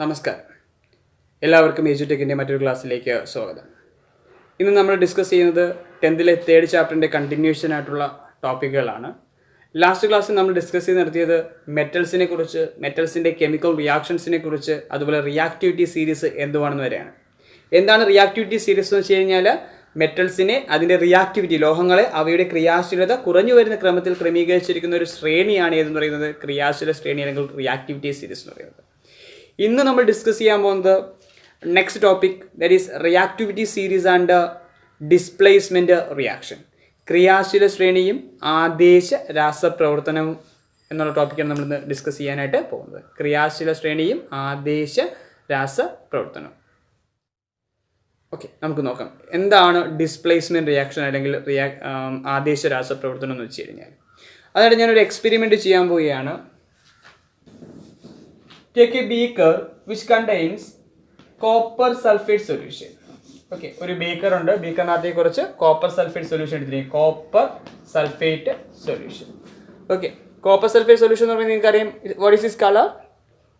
നമസ്കാരം. എല്ലാവർക്കും എജ്യൂടെക്കിൻ്റെ മറ്റൊരു ക്ലാസ്സിലേക്ക് സ്വാഗതം. ഇന്ന് നമ്മൾ ഡിസ്കസ് ചെയ്യുന്നത് 10th തേർഡ് ചാപ്റ്ററിൻ്റെ കണ്ടിന്യൂഷൻ ആയിട്ടുള്ള ടോപ്പിക്കുകളാണ്. ലാസ്റ്റ് ക്ലാസ്സിൽ നമ്മൾ ഡിസ്കസ് ചെയ്ത് നിർത്തിയത് മെറ്റൽസിനെ കുറിച്ച്, മെറ്റൽസിൻ്റെ കെമിക്കൽ റിയാക്ഷൻസിനെ കുറിച്ച്, അതുപോലെ റിയാക്ടിവിറ്റി സീരീസ് എന്തുവാണെന്ന് വരെയാണ്. എന്താണ് റിയാക്ടിവിറ്റി സീരീസ് എന്ന് വെച്ച് കഴിഞ്ഞാൽ, മെറ്റൽസിനെ അതിൻ്റെ റിയാക്ടിവിറ്റി, ലോഹങ്ങളെ അവയുടെ ക്രിയാശീലത കുറഞ്ഞു വരുന്ന ക്രമത്തിൽ ക്രമീകരിച്ചിരിക്കുന്ന ഒരു ശ്രേണിയാണ് ഏതെന്ന് പറയുന്നത് ക്രിയാശീല ശ്രേണി അല്ലെങ്കിൽ റിയാക്ടിവിറ്റി സീരീസ് എന്ന് പറയുന്നത്. ഇന്ന് നമ്മൾ ഡിസ്കസ് ചെയ്യാൻ പോകുന്നത് next topic, that is reactivity series and displacement reaction. ക്രിയാശീല ശ്രേണിയും ആദേശ രാസപ്രവർത്തനവും എന്നുള്ള ടോപ്പിക്കാണ് നമ്മളിന്ന് ഡിസ്കസ് ചെയ്യാനായിട്ട് പോകുന്നത്. ക്രിയാശീല ശ്രേണിയും ആദേശ രാസപ്രവർത്തനവും. ഓക്കെ, നമുക്ക് നോക്കാം എന്താണ് ഡിസ്പ്ലേസ്മെൻറ്റ് റിയാക്ഷൻ അല്ലെങ്കിൽ ആദേശ രാസപ്രവർത്തനം എന്ന് വെച്ച് കഴിഞ്ഞാൽ. അതായത് ഞാനൊരു എക്സ്പെരിമെൻറ്റ് ചെയ്യാൻ പോവുകയാണ്. Take a beaker which contains copper sulfate solution. Okay, ഒരു ബീക്കർ ഉണ്ട്, ബീക്കറിനകത്തേക്ക് കുറച്ച് കോപ്പർ സൾഫേറ്റ് സൊല്യൂഷൻ എടുത്തിരിക്കും. Copper sulphate solution. Okay, copper sulphate solution എന്ന് പറയുന്നത് നിങ്ങൾക്കറിയാം, വാട്ട് ഈസ് ദിസ് കളർ?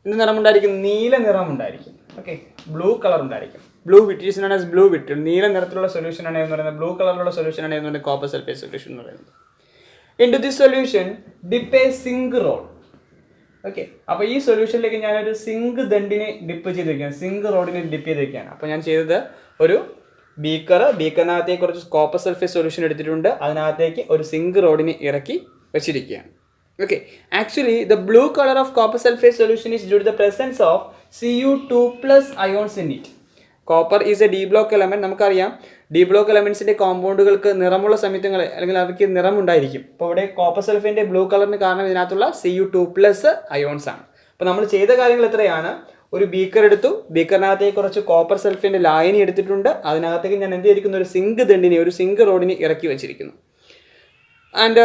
എന്ത് നിറമുണ്ടായിരിക്കും? നീല നിറം ഉണ്ടായിരിക്കും. ഓക്കെ, ബ്ലൂ കളർ ഉണ്ടായിരിക്കും. ബ്ലൂ വിറ്റ് ഈസ് നോൺ ആസ് ബ്ലൂ വിറ്റ്. നീല നിറത്തിലുള്ള സൊല്യൂഷൻ ആണ് എന്ന് പറയുന്നത്, ബ്ലൂ കളറിലുള്ള സൊല്യൂഷൻ ആണ് എന്ന് പറയുന്നത് കോപ്പർ സൾഫേറ്റ് സൊല്യൂഷൻ എന്ന് പറയുന്നത്. Into this solution dip a zinc rod. Okay, അപ്പോൾ ഈ സൊല്യൂഷനിലേക്ക് ഞാനൊരു സിങ്ക് ദണ്ടിനെ ഡിപ്പ് ചെയ്ത് വയ്ക്കുകയാണ്, സിങ്ക് റോഡിനെ ഡിപ്പ് ചെയ്ത് വയ്ക്കുകയാണ്. അപ്പോൾ ഞാൻ ചെയ്തത് ഒരു ബീക്കറിനകത്തേക്ക് കുറച്ച് കോപ്പർ സൾഫേറ്റ് സൊല്യൂഷൻ എടുത്തിട്ടുണ്ട്, അതിനകത്തേക്ക് ഒരു സിങ്ക് റോഡിനെ ഇറക്കി വെച്ചിരിക്കുകയാണ്. Okay, actually the blue colour of copper sulphate solution is due to the presence of Cu2+ ions in it. Copper is a D block element. നമുക്കറിയാം ഡി ബ്ലോക്ക് എലമെൻറ്റ്സിൻ്റെ കോമ്പൗണ്ടുകൾക്ക് നിറമുള്ള സംയുക്തങ്ങൾ അല്ലെങ്കിൽ അവയ്ക്ക് നിറമുണ്ടായിരിക്കും. അപ്പോൾ ഇവിടെ കോപ്പർ സൾഫേറ്റിൻ്റെ ബ്ലൂ കളറിന് കാരണം ഇതിനകത്തുള്ള Cu2+ അയോൺസ് ആണ്. അപ്പോൾ നമ്മൾ ചെയ്ത കാര്യങ്ങൾ എത്രയാണ്? ഒരു ബീക്കർ എടുത്തു, ബീക്കറിനകത്തേക്ക് കുറച്ച് കോപ്പർ സൾഫേറ്റിൻ്റെ ലായനി എടുത്തിട്ടുണ്ട്, അതിനകത്തേക്ക് ഞാൻ എന്ത് ചെയ്തിരിക്കുന്നു? ഒരു സിങ്ക് ദണ്ടിനെ, ഒരു സിങ്ക് റോഡിനെ ഇറക്കി വെച്ചിരിക്കുന്നു. And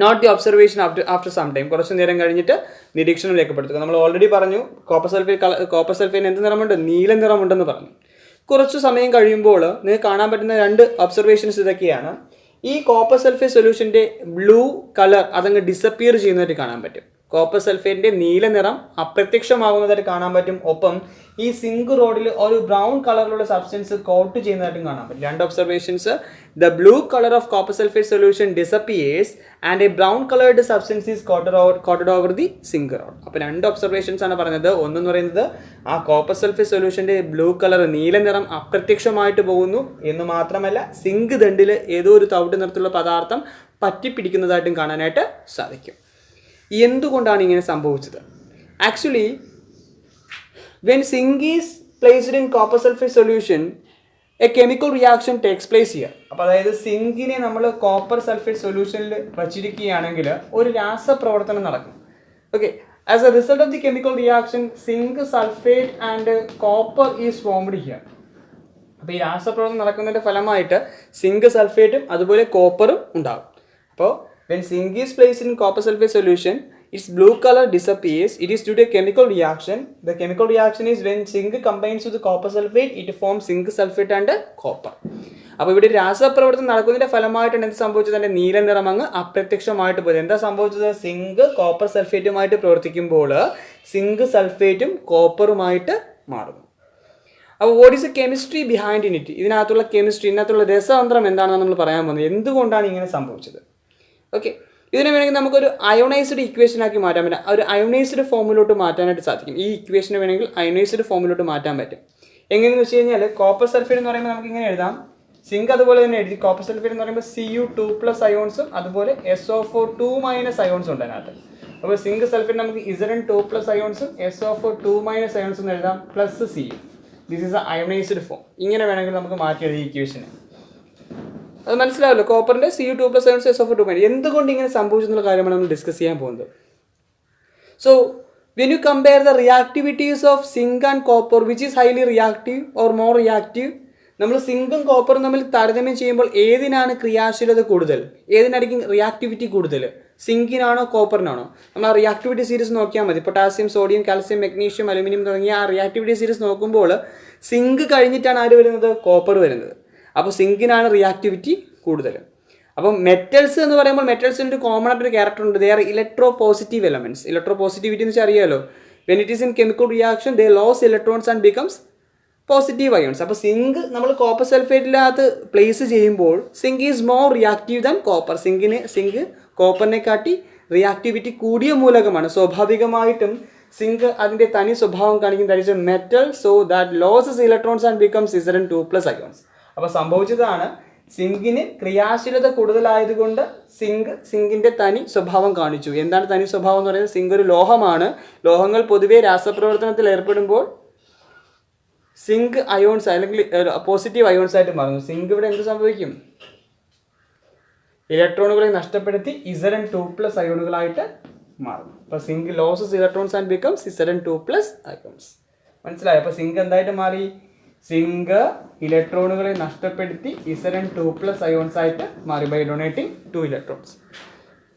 not the observation after some time. കുറച്ച് നേരം കഴിഞ്ഞിട്ട് നിരീക്ഷണം രേഖപ്പെടുത്തുക. നമ്മൾ ഓൾറെഡി പറഞ്ഞു കോപ്പർ സൾഫേറ്റ് എന്ത് നിറമുണ്ട്? നീല നിറമുണ്ടെന്ന് പറഞ്ഞു. കുറച്ച് സമയം കഴിയുമ്പോൾ നിങ്ങൾക്ക് കാണാൻ പറ്റുന്ന രണ്ട് ഒബ്സർവേഷൻസ് ഇതൊക്കെയാണ്. ഈ കോപ്പർ സൾഫേറ്റ് സൊല്യൂഷൻ്റെ ബ്ലൂ കളർ അതങ്ങ് ഡിസപ്പിയർ ചെയ്യുന്നതായിട്ട് കാണാൻ പറ്റും. കോപ്പർ സൾഫേറ്റിൻ്റെ നീല നിറം അപ്രത്യക്ഷമാകുന്നതായിട്ട് കാണാൻ പറ്റും. ഒപ്പം ഈ സിങ്ക് റോഡിൽ ഒരു ബ്രൗൺ കളറിലുള്ള സബ്സ്റ്റൻസ് കോട്ട് ചെയ്യുന്നതായിട്ടും കാണാൻ പറ്റും. രണ്ട് observations, the blue colour of copper sulphate solution disappears and a brown coloured substance is coated over the zinc rod. അപ്പോൾ രണ്ട് ഒബ്സർവേഷൻസ് ആണ് പറഞ്ഞത്. ഒന്നെന്ന് പറയുന്നത് ആ കോപ്പർ സൾഫേറ്റ് സൊല്യൂഷൻ്റെ ബ്ലൂ കളർ നീല നിറം അപ്രത്യക്ഷമായിട്ട് പോകുന്നു എന്ന് മാത്രമല്ല, സിങ്ക് ദണ്ടിൽ ഏതോ ഒരു തവിട്ട് നിറത്തിലുള്ള പദാർത്ഥം പറ്റിപ്പിടിക്കുന്നതായിട്ടും കാണാനായിട്ട് സാധിക്കും. എന്തുകൊണ്ടാണ് ഇങ്ങനെ സംഭവിച്ചത്? Actually when zinc is placed in copper sulfate solution, a chemical reaction takes place here. അപ്പോൾ അതായത് സിങ്കിനെ നമ്മൾ കോപ്പർ സൾഫേറ്റ് സൊല്യൂഷനിൽ വച്ചിരിക്കുകയാണെങ്കിൽ ഒരു രാസപ്രവർത്തനം നടക്കും. Okay, as a result of the chemical reaction zinc sulphate and copper is formed here. അപ്പോൾ ഈ രാസപ്രവർത്തനം നടക്കുന്നതിൻ്റെ ഫലമായിട്ട് സിങ്ക് സൾഫേറ്റും അതുപോലെ കോപ്പറും ഉണ്ടാകും. അപ്പോൾ when zinc is placed in copper sulfate solution, its blue color disappears. It is due to a chemical reaction. The chemical reaction is when zinc combines with the copper sulfate, it forms zinc sulfate and copper. അപ്പോൾ ഇവിടെ രാസപ്രവർത്തനം നടക്കുന്നതിൻ്റെ ഫലമായിട്ടാണ് എന്ത് സംഭവിച്ചത്? അതിൻ്റെ നീല നിറം അങ്ങ് അപ്രത്യക്ഷമായിട്ട് പോയത്. എന്താ സംഭവിച്ചത്? സിങ്ക് കോപ്പർ സൾഫേറ്റുമായിട്ട് പ്രവർത്തിക്കുമ്പോൾ സിങ്ക് സൾഫേറ്റും കോപ്പറുമായിട്ട് മാറുന്നു. അപ്പോൾ what is A chemistry behind in it? ഇതിനകത്തുള്ള കെമിസ്ട്രി, ഇതിനകത്തുള്ള രസതന്ത്രം എന്താണെന്ന് നമ്മൾ പറയാൻ പോകുന്നത്. എന്തുകൊണ്ടാണ് ഇങ്ങനെ സംഭവിച്ചത്? ഓക്കെ, ഇതിനെ വേണമെങ്കിൽ നമുക്കൊരു അയോണൈസ്ഡ് ഇക്വേഷൻ ആക്കി മാറ്റാൻ പറ്റും. ഒരു അയോണൈസ്ഡ് ഫോമിലോട്ട് മാറ്റാനായിട്ട് സാധിക്കും. ഈ ഇക്വേഷനെ വേണമെങ്കിൽ അയോണൈസ്ഡ് ഫോമിലോട്ട് മാറ്റാൻ പറ്റും. എങ്ങനെയെന്ന് വെച്ച് കഴിഞ്ഞാൽ കോപ്പർ സൾഫേറ്റ് എന്ന് പറയുമ്പോൾ നമുക്ക് ഇങ്ങനെ എഴുതാം. സിങ്ക് അതുപോലെ തന്നെ എഴുതി. കോപ്പർ സൾഫേറ്റ് എന്ന് പറയുമ്പോൾ Cu2+ അയോൺസും അതുപോലെ SO4 അയോൺസും ഉണ്ട് അതിനകത്ത്. അപ്പോൾ സിങ്ക് സൾഫേറ്റ് നമുക്ക് Zn2+ അയോൺസും SO4 അയോൺസും എന്ന് എഴുതാം, plus Cu. This is A ionised form. ഇങ്ങനെ വേണമെങ്കിൽ നമുക്ക് മാറ്റി എഴുതി ഇക്വേഷനെ. അത് മനസ്സിലാവല്ലോ. കോപ്പറിൻ്റെ Cu2+ അയോൺസ് SO4 എന്തുകൊണ്ട് ഇങ്ങനെ സംഭവിച്ചെന്നുള്ള കാര്യമാണ് നമ്മൾ ഡിസ്കസ് ചെയ്യാൻ പോകുന്നത്. So when you compare the reactivities of zinc and copper, which is highly reactive or more reactive, നമ്മൾ സിങ്കും കോപ്പറും തമ്മിൽ താരതമ്യം ചെയ്യുമ്പോൾ ഏതിനാണ് ക്രിയാശീലത കൂടുതൽ? ഏതിനായിരിക്കും റിയാക്ടിവിറ്റി കൂടുതൽ? സിങ്കിനാണോ കോപ്പറിനാണോ? നമ്മൾ ആ റിയാക്ടിവിറ്റി സീരീസ് നോക്കിയാൽ മതി. Potassium, sodium, calcium, magnesium, aluminium തുടങ്ങിയ ആ റിയാക്ടിവിറ്റി സീരീസ് നോക്കുമ്പോൾ സിങ്ക് കഴിഞ്ഞിട്ടാണ് ആര് വരുന്നത്? കോപ്പർ വരുന്നത്. അപ്പോൾ സിങ്കിനാണ് റിയാക്ടിവിറ്റി കൂടുതൽ. അപ്പം മെറ്റൽസ് എന്ന് പറയുമ്പോൾ മെറ്റൽസിൻ്റെ ഒരു കോമൺ ആയിട്ടൊരു ക്യാരക്ടർ ഉണ്ട്. They are electro positive elements. Electro positivity എന്ന് വെച്ചാൽ അറിയാമല്ലോ, When it is in chemical reaction, they lose electrons and becomes positive ions. അപ്പോൾ സിങ്ക് നമ്മൾ കോപ്പർ സൾഫേറ്റിനകത്ത് പ്ലേസ് ചെയ്യുമ്പോൾ zinc is more reactive than copper. Zinc കോപ്പറിനെ കാട്ടി റിയാക്ടിവിറ്റി കൂടിയ മൂലകമാണ്. സ്വാഭാവികമായിട്ടും സിങ്ക് അതിൻ്റെ തനി സ്വഭാവം കാണിക്കും. That is A metal, so that loses electrons and becomes Zn2+ ions. അപ്പോൾ സംഭവിച്ചതാണ് സിങ്കിന് ക്രിയാശീലത കൂടുതലായതുകൊണ്ട് സിങ്കിൻ്റെ തനി സ്വഭാവം കാണിച്ചു. എന്താണ് തനി സ്വഭാവം എന്ന് പറയുന്നത്? സിങ്ക് ഒരു ലോഹമാണ്. ലോഹങ്ങൾ പൊതുവെ രാസപ്രവർത്തനത്തിൽ ഏർപ്പെടുമ്പോൾ സിങ്ക് അയോൺസ് അല്ലെങ്കിൽ പോസിറ്റീവ് അയോൺസ് ആയിട്ട് മാറുന്നു. സിങ്ക് ഇവിടെ എന്ത് സംഭവിക്കും? ഇലക്ട്രോണുകളെ നഷ്ടപ്പെടുത്തി Zn2+ അയോണുകളായിട്ട് മാറും. അപ്പോൾ zinc loses electrons and becomes Zn2+ ions. മനസ്സിലായി? അപ്പോൾ സിങ്ക് എന്തായിട്ട് മാറി? സിങ്ക് ഇലക്ട്രോണുകളെ നഷ്ടപ്പെടുത്തി Zn2+ അയോൺസ് ആയിട്ട് മാറി by donating 2 electrons.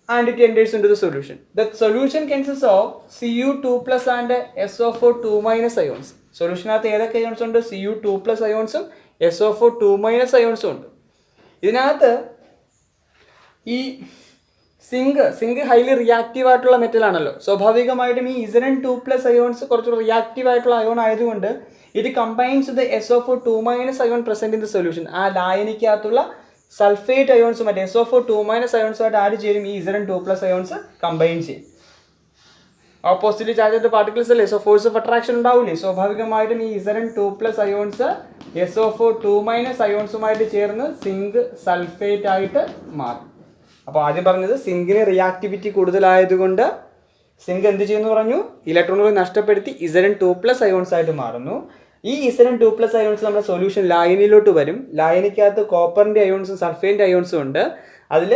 And it enters into the solution. The solution consists of Cu2+ and SO4 2- ions. സൊല്യൂഷനകത്ത് ഏതൊക്കെ അയോൺസ് ഉണ്ട്? Cu2+ അയോൺസും SO4 2- അയോൺസും ഉണ്ട്. ഇതിനകത്ത് ഈ സിങ്ക് ഹൈലി റിയാക്റ്റീവ് ആയിട്ടുള്ള മെറ്റൽ ആണല്ലോ. സ്വാഭാവികമായിട്ടും ഈ Zn2+ അയോൺസ് കുറച്ച് റിയാക്റ്റീവ് ആയിട്ടുള്ള അയോൺ ആയതുകൊണ്ട് ഇത് combines the SO4 2- ion present in the solution. ആ ലായനിക്കകത്തുള്ള സൾഫേറ്റ് അയോൺസ് മറ്റേ SO4 2- അയോൺസുമായിട്ട് ആഡ് ചെയ്യും. ഈ Zn2+ അയോൺസ് കമ്പൈൻ ചെയ്യും. ഓപ്പോസിറ്റ്ലി ചാർജ്ഡ് പാർട്ടിക്കിൾസ് അല്ലേ, സോ ഫോഴ്സ് ഓഫ് അട്രാക്ഷൻ ഉണ്ടാവില്ലേ. സ്വാഭാവികമായിട്ടും ഈ Zn2+ അയോൺസ് SO4 2- അയോൺസുമായിട്ട് ചേർന്ന് സിങ്ക് സൾഫേറ്റ് ആയിട്ട് മാറും. അപ്പോൾ ആദ്യം പറഞ്ഞത് സിങ്കിന് റിയാക്ടിവിറ്റി കൂടുതലായതുകൊണ്ട് സിങ്ക് എന്ത് ചെയ്യുന്നു പറഞ്ഞു? ഇലക്ട്രോണുകൾ നഷ്ടപ്പെടുത്തി Zn2+ അയോൺസ് ആയിട്ട് മാറുന്നു. ഈ Zn2+ അയോൺസ് നമ്മുടെ സൊല്യൂഷൻ ലായനിയിലോട്ട് വരും. ലായനിക്കകത്ത് കോപ്പറിൻ്റെ അയോൺസും സൾഫേറ്റിൻ്റെ അയോൺസും ഉണ്ട്. അതിൽ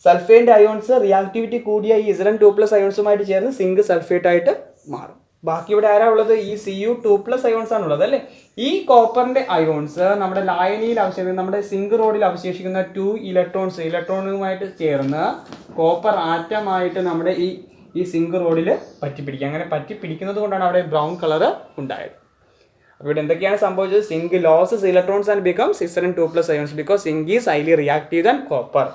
സൾഫേറ്റ് അയോൺസ് റിയാക്ടിവിറ്റി കൂടിയ ഈ Zn2+ അയോൺസുമായിട്ട് ചേർന്ന് സിങ്ക് സൾഫേറ്റ് ആയിട്ട് മാറും. ബാക്കി ഇവിടെ ആരാ ഉള്ളത്? ഈ Cu2+ അയോൺസ് ആണുള്ളത് അല്ലേ. ഈ കോപ്പറിൻ്റെ അയോൺസ് നമ്മുടെ ലായനിയിൽ നമ്മുടെ സിങ്ക് റോഡിൽ അവശേഷിക്കുന്ന 2 ഇലക്ട്രോണുമായിട്ട് ചേർന്ന് കോപ്പർ ആറ്റമായിട്ട് നമ്മുടെ ഈ സിങ്ക് റോഡിൽ പറ്റിപ്പിടിക്കുക. അങ്ങനെ പറ്റിപ്പിടിക്കുന്നത് കൊണ്ടാണ് അവിടെ ബ്രൗൺ കളർ ഉണ്ടായത്. അപ്പോൾ ഇവിടെ എന്തൊക്കെയാണ് സംഭവിച്ചത്? Zinc loses electrons and becomes Zn2+ ions because zinc is highly reactive than copper.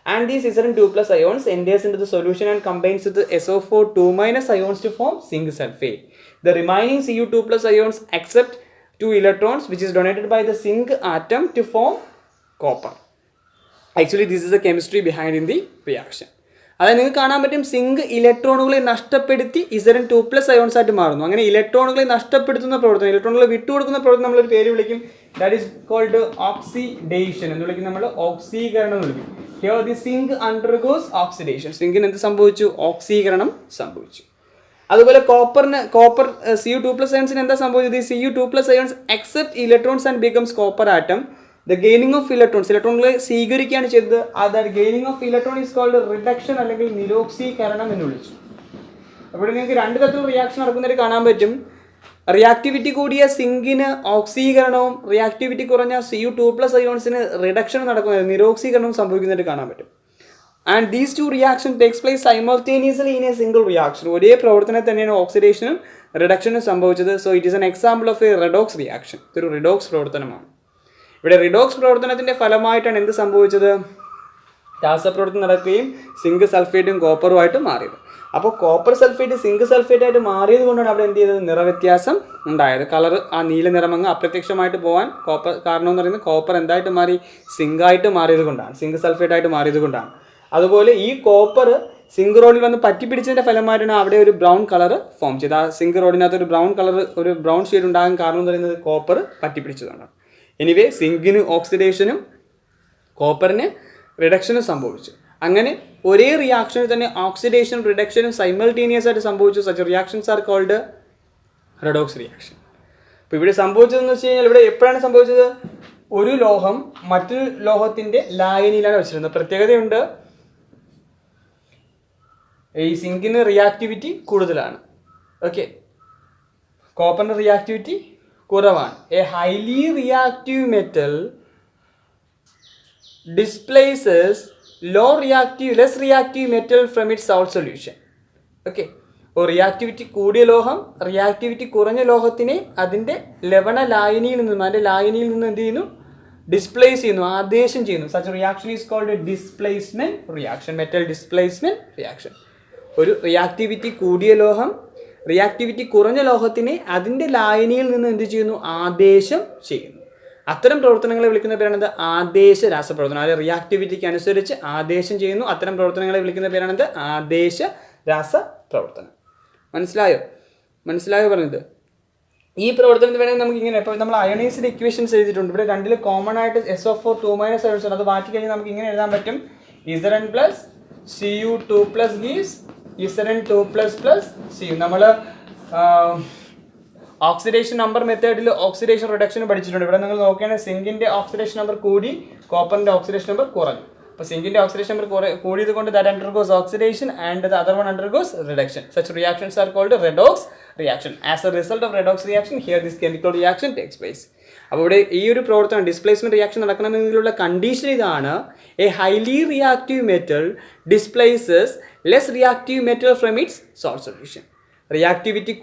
And these Zn2+ ions enters into the solution and combines with the SO4 2- ions to form zinc sulfate. The remaining Cu2+ ions accept 2 electrons which is donated by the zinc atom to form copper. Actually this is the chemistry behind in the reaction. അതായത് നിങ്ങൾക്ക് കാണാൻ പറ്റും zinc ഇലക്ട്രോണുകളെ നഷ്ടപ്പെടുത്തി Zn2+ ions ആയിട്ട് മാറുന്നു. അങ്ങനെ ഇലക്ട്രോണുകളെ നഷ്ടപ്പെടുത്തുന്ന പ്രവർത്തനം, ഇലക്ട്രോണുകളെ വിട്ടുകൊടുക്കുന്ന പ്രവർത്തനം നമ്മളൊരു പേര് വിളിക്കും. ദാറ്റ് ഈസ് കോൾഡ് ഓക്സിഡേഷൻ എന്ന് വിളിക്കും. നമ്മൾ ഓക്സീകരണം എന്ന് വിളിക്കും. Here the zinc undergoes oxidation. സിങ്കിന് എന്ത് സംഭവിച്ചു? ഓക്സീകരണം സംഭവിച്ചു. അതുപോലെ കോപ്പർ Cu2+ അയോൺസിന് എന്താ സംഭവിച്ചത്? Cu2+ ions accept electrons and becomes copper atom. The gaining of electrons, ഇലക്ട്രോണുകളെ സ്വീകരിക്കുകയാണ് ചെയ്തത്. that gaining of electron is called reduction അല്ലെങ്കിൽ നിരോക്സീകരണം എന്ന് വിളിച്ചു. അപ്പോൾ നിങ്ങൾക്ക് രണ്ട് തരത്തിലുള്ള റിയാക്ഷൻ നടക്കുന്നതായിട്ട് കാണാൻ പറ്റും. റിയാക്ടിവിറ്റി കൂടിയ സിങ്കിന് ഓക്സീകരണവും റിയാക്ടിവിറ്റി കുറഞ്ഞ Cu2+ അയോൺസിന് റിഡക്ഷനും നടക്കുന്നത്, നിരോക്സീകരണവും സംഭവിക്കുന്നതായിട്ട് കാണാൻ പറ്റും. And these 2 reaction takes place simultaneously in A single reaction. ഒരേ പ്രവർത്തനം തന്നെയാണ് ഓക്സിഡേഷനും റിഡക്ഷനും സംഭവിച്ചത്. So it is an example of A redox reaction. ഇതൊരു റിഡോക്സ് പ്രവർത്തനമാണ്. ഇവിടെ റിഡോക്സ് പ്രവർത്തനത്തിൻ്റെ ഫലമായിട്ടാണ് എന്ത് സംഭവിച്ചത്? രാസപ്രവർത്തനം നടക്കുകയും സിങ്ക് സൾഫേറ്റും കോപ്പറുമായിട്ട് മാറിയത്. അപ്പോൾ കോപ്പർ സൾഫേറ്റ് സിങ്ക് സൾഫേറ്റ് ആയിട്ട് മാറിയത് കൊണ്ടാണ് അവിടെ എന്ത് ചെയ്തത്? നിറവ്യത്യാസം ഉണ്ടായത്. കളർ ആ നീല നിറമങ്ങ് അപ്രത്യക്ഷമായിട്ട് പോകാൻ കാരണം എന്ന് പറയുന്നത് കോപ്പർ എന്തായിട്ട് മാറി? സിങ്കായിട്ട് മാറിയത് കൊണ്ടാണ്, സിങ്ക് സൾഫേറ്റ് ആയിട്ട് മാറിയത് കൊണ്ടാണ്. അതുപോലെ ഈ കോപ്പർ സിങ്ക് റോഡിൽ വന്ന് പറ്റിപ്പിടിച്ചതിൻ്റെ ഫലമായിട്ടാണ് അവിടെ ഒരു ബ്രൗൺ കളർ ഫോം ചെയ്തത്. ആ സിങ്ക് റോഡിനകത്ത് ഒരു ബ്രൗൺ ഷെയ്ഡ് ഉണ്ടാകാൻ കാരണം എന്ന് പറയുന്നത് കോപ്പർ പറ്റിപ്പിടിച്ചതുകൊണ്ടാണ്. എനിവേ സിങ്കിന് ഓക്സിഡേഷനും കോപ്പറിന് റിഡക്ഷനും സംഭവിച്ചു. അങ്ങനെ ഒരേ റിയാക്ഷനിൽ തന്നെ ഓക്സിഡേഷനും റിഡക്ഷനും സൈമൾട്ടേനിയസ് ആയിട്ട് സംഭവിച്ചു. Such reactions are called redox reaction. അപ്പോൾ ഇവിടെ സംഭവിച്ചതെന്ന് വെച്ച് കഴിഞ്ഞാൽ ഇവിടെ എപ്പോഴാണ് സംഭവിച്ചത്? ഒരു ലോഹം മറ്റൊരു ലോഹത്തിൻ്റെ ലായനിയിലാണ് വെച്ചിരുന്നത്. പ്രത്യേകതയുണ്ട്, ഈ സിങ്കിന് റിയാക്ടിവിറ്റി കൂടുതലാണ്. ഓക്കെ, കോപ്പറിൻ്റെ റിയാക്ടിവിറ്റി കുറവാണ്. A highly reactive metal displaces less reactive metal from its salt solution. Okay, അപ്പോൾ റിയാക്ടിവിറ്റി കൂടിയ ലോഹം റിയാക്ടിവിറ്റി കുറഞ്ഞ ലോഹത്തിനെ അതിൻ്റെ ലവണ ലായനിയിൽ നിന്നും എന്ത് ചെയ്യുന്നു? ഡിസ്പ്ലേസ് ചെയ്യുന്നു, ആദേശം ചെയ്യുന്നു. Such reaction is called displacement reaction, metal displacement reaction. ഒരു റിയാക്ടിവിറ്റി കൂടിയ ലോഹം റിയാക്ടിവിറ്റി കുറഞ്ഞ ലോഹത്തിനെ അതിൻ്റെ ലായനിയിൽ നിന്ന് എന്ത് ചെയ്യുന്നു? ആദേശം ചെയ്യുന്നു. അത്തരം പ്രവർത്തനങ്ങളെ വിളിക്കുന്ന പേരാണെന്ത്? ആദേശ രാസപ്രവർത്തനം. അതായത് റിയാക്ടിവിറ്റിക്ക് അനുസരിച്ച് ആദേശം ചെയ്യുന്നു. അത്തരം പ്രവർത്തനങ്ങളെ വിളിക്കുന്ന പേരാണെന്ത്? ആദേശ രാസപ്രവർത്തനം. മനസ്സിലായോ പറഞ്ഞത്? ഈ പ്രവർത്തനത്തിന് വേണമെങ്കിൽ നമുക്ക് ഇങ്ങനെ, ഇപ്പോൾ നമ്മൾ അയണൈസ്ഡ് ഇക്വേഷൻസ് എഴുതിയിട്ടുണ്ട്. ഇവിടെ രണ്ടിൽ കോമൺ ആയിട്ട് SO4 2 - ions ഉണ്ട്. അത് മാറ്റി കഴിഞ്ഞാൽ നമുക്ക് ഇങ്ങനെ എഴുതാൻ പറ്റും. Zn plus Cu2 plus gives Zn2 plus Cu. നമ്മൾ ഓക്സിഡേഷൻ നമ്പർ മെത്തേഡിൽ ഓക്സിഡേഷൻ റിഡക്ഷൻ പഠിച്ചിട്ടുണ്ട്. ഇവിടെ നിങ്ങൾ നോക്കുകയാണെങ്കിൽ സിങ്കിന്റെ ഓക്സിഡേഷൻ നമ്പർ കൂടി, കോപ്പറിന്റെ ഓക്സിഡേഷൻ നമ്പർ കുറഞ്ഞു. അപ്പോൾ സിങ്കിന്റെ ഓക്സിഡേഷൻ നമ്പർ കൂടിയത് കൊണ്ട് that undergoes oxidation and the other one undergoes reduction. Such reactions are called redox reaction. As a result of redox reaction, here this chemical reaction takes place. അപ്പോൾ ഇവിടെ ഈ ഒരു പ്രവർത്തനം displacement reaction നടക്കണമെങ്കിലുള്ള condition ഇതാണ്: A highly reactive metal displaces less reactive metal from it's salt solution. Reactivity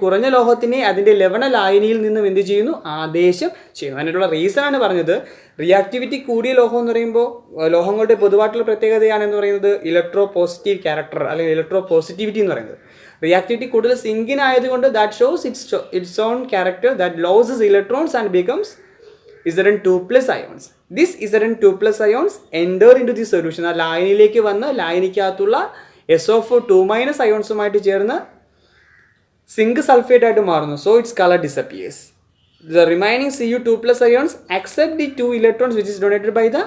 കുറഞ്ഞ ലോഹത്തിനെ അതിൻ്റെ ലവണ ലായനിയിൽ നിന്നും എന്ത് ചെയ്യുന്നു? ആദേശം ചെയ്യുന്നു. അതിനുള്ള റീസൺ ആണ് പറഞ്ഞത്. റിയാക്ടിവിറ്റി കൂടിയ ലോഹം എന്ന് പറയുമ്പോൾ ലോഹങ്ങളുടെ പൊതുവായിട്ടുള്ള പ്രത്യേകതയാണെന്ന് പറയുന്നത് ഇലക്ട്രോ പോസിറ്റീവ് ക്യാരക്ടർ അല്ലെങ്കിൽ ഇലക്ട്രോ പോസിറ്റിവിറ്റി എന്ന് പറയുന്നത്. റിയാക്ടിവിറ്റി കൂടുതൽ സിങ്കിനായതുകൊണ്ട് that shows its own character that loses electrons and becomes Zn2+ ions. This Zn2+ ions enter into the solution. ആ ലായനിയിലേക്ക് വന്ന് ലായനിക്കകത്തുള്ള SO4 2- ionsുമായിട്ട് ചേർന്ന് സിങ്ക് സൾഫേറ്റ് ആയിട്ട് മാറുന്നു. So its colour disappears. The remaining Cu2+ ions accept the 2 electrons which is donated by the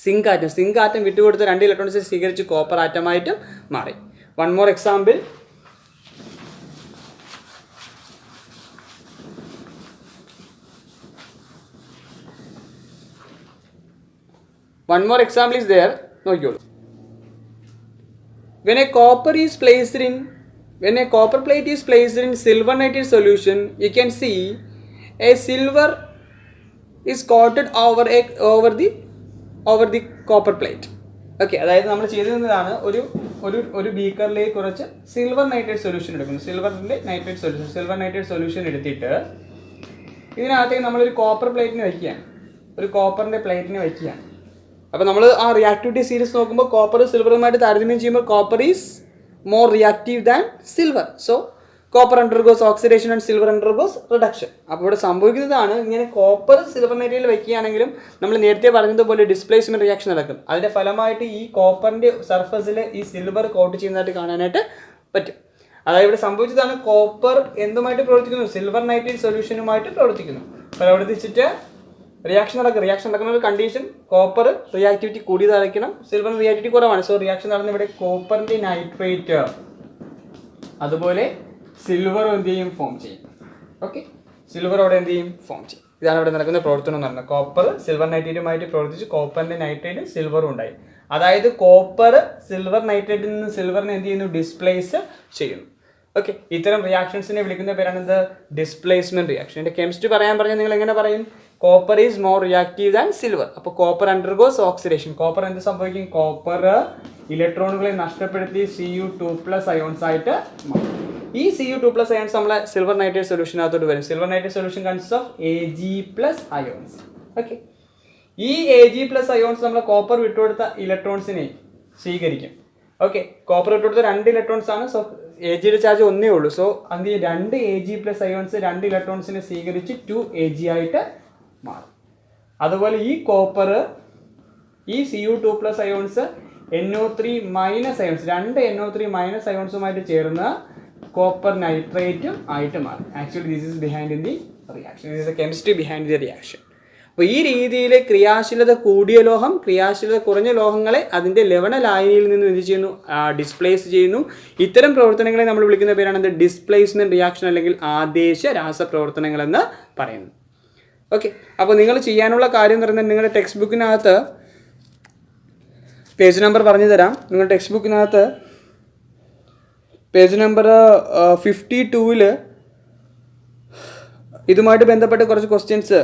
zinc atom. Zinc atom വിട്ടുകൊടുത്ത 2 electrons സ്വീകരിച്ച് copper ആറ്റമായിട്ട് മാറി. One more example. Is there. നോക്കിയോളൂ. When a copper plate is placed in silver nitrate solution, you can see a silver is coated over the copper plate. Okay, അതായത് നമ്മൾ ചെയ്തിരുന്നതാണ് ഒരു ബീക്കറിലേക്ക് കുറച്ച് silver nitrate solution എടുക്കുന്നു. Silver nitrate solution എടുത്തിട്ട് ഇതിനകത്തേക്ക് നമ്മളൊരു copper പ്ലേറ്റിന് വയ്ക്കുകയാണ്. ഒരു കോപ്പറിൻ്റെ പ്ലേറ്റിന് വയ്ക്കുകയാണ്. അപ്പോൾ നമ്മൾ ആ റിയാക്ടിവിറ്റി സീരീസ് നോക്കുമ്പോൾ കോപ്പർ സിൽവറുമായിട്ട് താരതമ്യം ചെയ്യുമ്പോൾ copper is more reactive than silver. So copper undergoes oxidation and silver undergoes reduction. അപ്പോൾ ഇവിടെ സംഭവിക്കുന്നതാണ് ഇങ്ങനെ കോപ്പർ സിൽവർ നൈട്രേറ്റിൽ വയ്ക്കുകയാണെങ്കിലും നമ്മൾ നേരത്തെ പറഞ്ഞതുപോലെ ഡിസ്പ്ലേസ്മെന്റ് റിയാക്ഷൻ നടക്കും. അതിന്റെ ഫലമായിട്ട് ഈ കോപ്പറിന്റെ സർഫസിൽ ഈ സിൽവർ കോട്ട് ചെയ്യുന്നതായിട്ട് കാണാനായിട്ട് പറ്റും. അതായത് ഇവിടെ സംഭവിച്ചതാണ് കോപ്പർ എന്തുമായിട്ട് പ്രവർത്തിക്കുന്നു? സിൽവർ നൈട്രേറ്റ് സൊല്യൂഷനുമായിട്ട് പ്രവർത്തിക്കുന്നു. പ്രവർത്തിച്ചിട്ട് റിയാക്ഷൻ നടക്കുന്ന ഒരു കണ്ടീഷൻ കോപ്പർ റിയാക്ടിവിറ്റി കൂടിയതായിരിക്കണം, സിൽവർ റിയാക്ടിവിറ്റി കുറവാണ്. സോ റിയാക്ഷൻ നടന്ന ഇവിടെ കോപ്പറിന്റെ നൈട്രേറ്റ് അതുപോലെ സിൽവർ എന്ത് ചെയ്യും? ഫോം ചെയ്യും. ഓക്കെ, സിൽവർ അവിടെ എന്ത് ചെയ്യും? ഫോം ചെയ്യും. ഇതാണ് ഇവിടെ നടക്കുന്ന പ്രവർത്തനം എന്ന് പറഞ്ഞത്. കോപ്പർ സിൽവർ നൈട്രേറ്റുമായിട്ട് പ്രവർത്തിച്ച് കോപ്പറിന്റെ നൈട്രേറ്റ് സിൽവറും ഉണ്ടായി. അതായത് കോപ്പർ സിൽവർ നൈട്രേറ്റിൽ നിന്ന് സിൽവറിനെ എന്ത് ചെയ്യുന്നു? ഡിസ്പ്ലേസ് ചെയ്യുന്നു. ഓക്കെ, ഇത്തരം റിയാക്ഷൻസിനെ വിളിക്കുന്ന പേരാണ് എന്ത്? Displacement reaction. എൻ്റെ കെമിസ്ട്രി പറയാൻ പറഞ്ഞാൽ നിങ്ങൾ എങ്ങനെ പറയും? Copper is more reactive than silver. അപ്പോൾ കോപ്പർ അണ്ടർഗോസ് ഓക്സിഡേഷൻ. കോപ്പർ എന്ത് സംഭവിക്കും? കോപ്പർ ഇലക്ട്രോണുകളെ നഷ്ടപ്പെടുത്തി Cu2+ ions ആയിട്ട് മാറും. ഈ Cu2+ ions നമ്മളെ സിൽവർ നൈട്രേറ്റ് സൊല്യൂഷനകത്തോട്ട് വരും. Silver nitrate solution consist of Ag+ ions. Okay, ഈ Ag+ ions നമ്മൾ കോപ്പർ വിട്ടുകൊടുത്ത ഇലക്ട്രോൺസിനെ സ്വീകരിക്കും. ഓക്കെ, കോപ്പർ വിട്ടുകൊടുത്ത 2 ഇലക്ട്രോൺസ് ആണ്. സോ Agയുടെ ചാർജ് ഒന്നേ ഉള്ളൂ. സോ അത് 2 Ag+ ions 2 ഇലക്ട്രോൺസിനെ സ്വീകരിച്ച് 2 Ag ആയിട്ട് മാറും. അതുപോലെ ഈ കോപ്പർ ഈ Cu2+ ions NO3- ions 2 NO3- ionsുമായിട്ട് ചേർന്ന് കോപ്പർ നൈട്രേറ്റും ആയിട്ട് മാറും. Actually this is behind in the reaction. This is the chemistry behind the reaction. അപ്പോൾ ഈ രീതിയിൽ ക്രിയാശീലത കൂടിയ ലോഹം ക്രിയാശീലത കുറഞ്ഞ ലോഹങ്ങളെ അതിൻ്റെ ലവണ ലായനിയിൽ നിന്ന് എന്ത് ചെയ്യുന്നു? ഡിസ്പ്ലേസ് ചെയ്യുന്നു. ഇത്തരം പ്രവർത്തനങ്ങളെ നമ്മൾ വിളിക്കുന്ന പേരാണ് ഡിസ്പ്ലേസ്മെന്റ് റിയാക്ഷൻ അല്ലെങ്കിൽ ആദേശ രാസപ്രവർത്തനങ്ങൾ എന്ന് പറയുന്നു. ഓക്കെ, അപ്പോൾ നിങ്ങൾ ചെയ്യാനുള്ള കാര്യം എന്ന് പറയുന്നത് നിങ്ങളുടെ ടെക്സ്റ്റ് ബുക്കിനകത്ത് പേജ് നമ്പർ പറഞ്ഞു തരാം. നിങ്ങളുടെ ടെക്സ്റ്റ് ബുക്കിനകത്ത് പേജ് നമ്പർ 52-ൽ ഇതുമായിട്ട് ബന്ധപ്പെട്ട കുറച്ച് questions.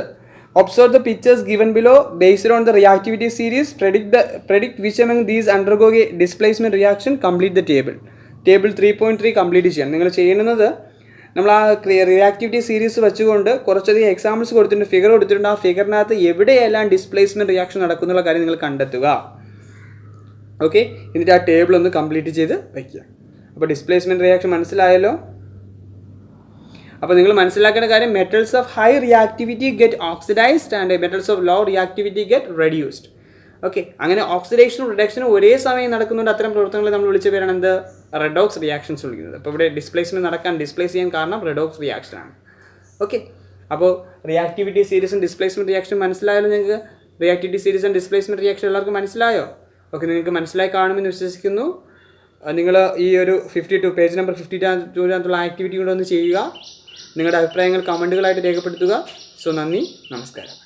Observe the pictures given below. Based on the reactivity series, predict which among these undergo a displacement reaction. Complete the table. Table 3.3 complete ചെയ്യണം. നിങ്ങൾ ചെയ്യുന്നത് നമ്മൾ ആ റിയാക്ടിവിറ്റി സീരീസ് വെച്ചുകൊണ്ട് കുറച്ചധികം എക്സാമ്പിൾസ് കൊടുത്തിട്ടുണ്ട്, ഫിഗർ കൊടുത്തിട്ടുണ്ട്. ആ ഫിഗറിനകത്ത് എവിടെയെല്ലാം ഡിസ്പ്ലേസ്മെന്റ് റിയാക്ഷൻ നടക്കുന്നുള്ള കാര്യം നിങ്ങൾ കണ്ടെത്തുക. ഓക്കെ, എന്നിട്ട് ആ ടേബിൾ ഒന്ന് കംപ്ലീറ്റ് ചെയ്ത് വയ്ക്കുക. അപ്പോൾ ഡിസ്പ്ലേസ്മെൻറ്റ് റിയാക്ഷൻ മനസ്സിലായല്ലോ. അപ്പോൾ നിങ്ങൾ മനസ്സിലാക്കേണ്ട കാര്യം metals of high reactivity get oxidised and metals of low reactivity get reduced. Okay, അങ്ങനെ ഓക്സിഡേഷനും റിഡക്ഷനും ഒരേ സമയം നടക്കുന്നുണ്ട്. അത്തരം പ്രവർത്തനങ്ങൾ നമ്മൾ വിളിച്ച പേരാണ് എന്ത്? റെഡോക്സ് റിയാക്ഷൻസ് വിളിക്കുന്നത്. അപ്പോൾ ഇവിടെ ഡിസ്പ്ലേസ്മെൻറ്റ് ഡിസ്പ്ലേസ് ചെയ്യാൻ കാരണം റെഡോക്സ് റിയാക്ഷനാണ്. ഓക്കെ, അപ്പോൾ റിയാക്ടിവിറ്റി സീരീസും ഡിസ്പ്ലേസ്മെൻറ്റ് റിയാക്ഷനും മനസ്സിലായാലും നിങ്ങൾക്ക് reactivity series and displacement reaction എല്ലാവർക്കും മനസ്സിലായോ? ഓക്കെ, നിങ്ങൾക്ക് മനസ്സിലായി കാണുമെന്ന് വിശ്വസിക്കുന്നു. നിങ്ങൾ ഈ ഒരു 52 പേജ് നമ്പർ 52 ആക്ടിവിറ്റി കൂടെ ഒന്ന് ചെയ്യുക. നിങ്ങളുടെ അഭിപ്രായങ്ങൾ കമൻറ്റുകളായിട്ട് രേഖപ്പെടുത്തുക. സോ നന്ദി, നമസ്കാരം.